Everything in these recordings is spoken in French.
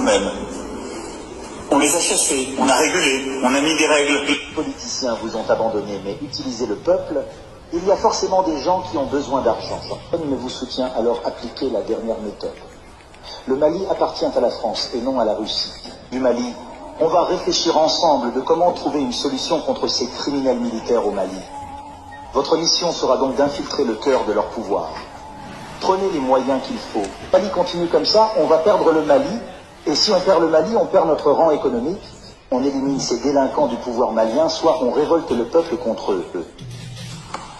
nous-mêmes. On les a chassés, on a régulé, on a mis des règles. Les politiciens vous ont abandonné, mais utilisez le peuple. Il y a forcément des gens qui ont besoin d'argent. Mais vous soutient, alors appliquez la dernière méthode. Le Mali appartient à la France et non à la Russie. Du Mali, on va réfléchir ensemble de comment trouver une solution contre ces criminels militaires au Mali. Votre mission sera donc d'infiltrer le cœur de leur pouvoir. Prenez les moyens qu'il faut. Le Mali continue comme ça, on va perdre le Mali. Et si on perd le Mali, on perd notre rang économique. On élimine ces délinquants du pouvoir malien, soit on révolte le peuple contre eux.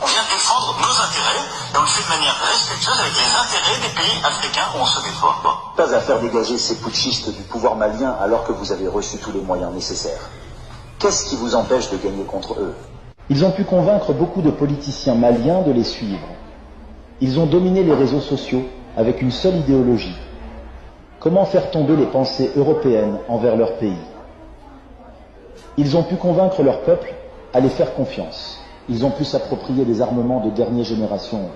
On vient défendre nos intérêts, et on le fait de manière respectueuse avec les intérêts des pays africains où on se déploie. Pas à faire dégager ces putschistes du pouvoir malien alors que vous avez reçu tous les moyens nécessaires. Qu'est-ce qui vous empêche de gagner contre eux? Ils ont pu convaincre beaucoup de politiciens maliens de les suivre. Ils ont dominé les réseaux sociaux avec une seule idéologie. Comment faire tomber les pensées européennes envers leur pays? Ils ont pu convaincre leur peuple à les faire confiance. Ils ont pu s'approprier des armements de dernière génération.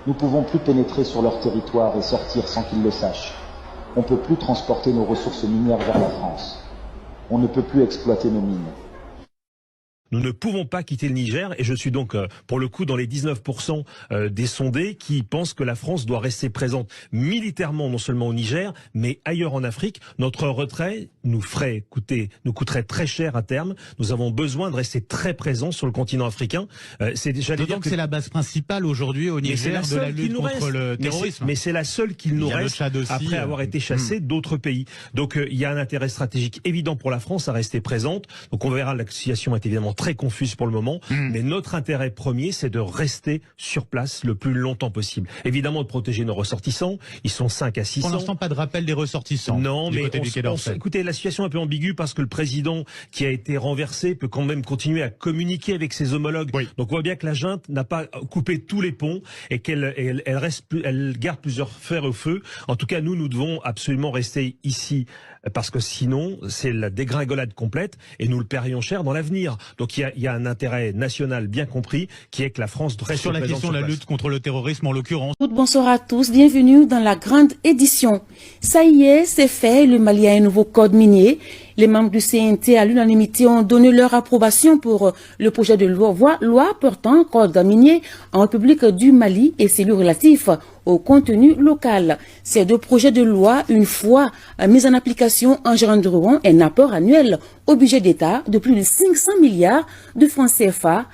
Nous ne pouvons plus pénétrer sur leur territoire et sortir sans qu'ils le sachent. On ne peut plus transporter nos ressources minières vers la France. On ne peut plus exploiter nos mines. Nous ne pouvons pas quitter le Niger et je suis donc pour le coup dans les 19% des sondés qui pensent que la France doit rester présente militairement non seulement au Niger mais ailleurs en Afrique. Notre retrait nous coûterait très cher à terme. Nous avons besoin de rester très présents sur le continent africain. C'est déjà d'autant que c'est la base principale aujourd'hui au Niger de la lutte contre le terrorisme. Mais c'est la seule qu'il nous reste après avoir été chassés d'autres pays. Donc il y a un intérêt stratégique évident pour la France à rester présente. Donc on verra, la situation est évidemment très confuse pour le moment, mais notre intérêt premier, c'est de rester sur place le plus longtemps possible. Évidemment, de protéger nos ressortissants. Ils sont 5 à 600. Pour l'instant, pas de rappel des ressortissants. Non, mais écoutez, la situation est un peu ambiguë parce que le président qui a été renversé peut quand même continuer à communiquer avec ses homologues. Oui. Donc on voit bien que la junte n'a pas coupé tous les ponts et qu'elle garde plusieurs fers au feu. En tout cas, nous devons absolument rester ici parce que sinon, c'est la dégringolade complète et nous le paierions cher dans l'avenir. Donc il y a un intérêt national bien compris qui est que la France reste sur la question de la lutte contre le terrorisme en l'occurrence. Bonsoir à tous, bienvenue dans la grande édition. Ça y est, c'est fait, le Mali a un nouveau code minier. Les membres du CNT à l'unanimité ont donné leur approbation pour le projet de loi portant code minier en République du Mali et celui relatif au contenu local. Ces deux projets de loi, une fois mis en application, engendreront un apport annuel au budget d'État de plus de 500 milliards de francs CFA.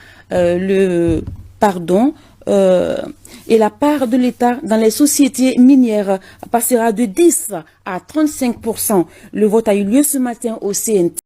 Et la part de l'État dans les sociétés minières passera de 10 à 35%. Le vote a eu lieu ce matin au CNT.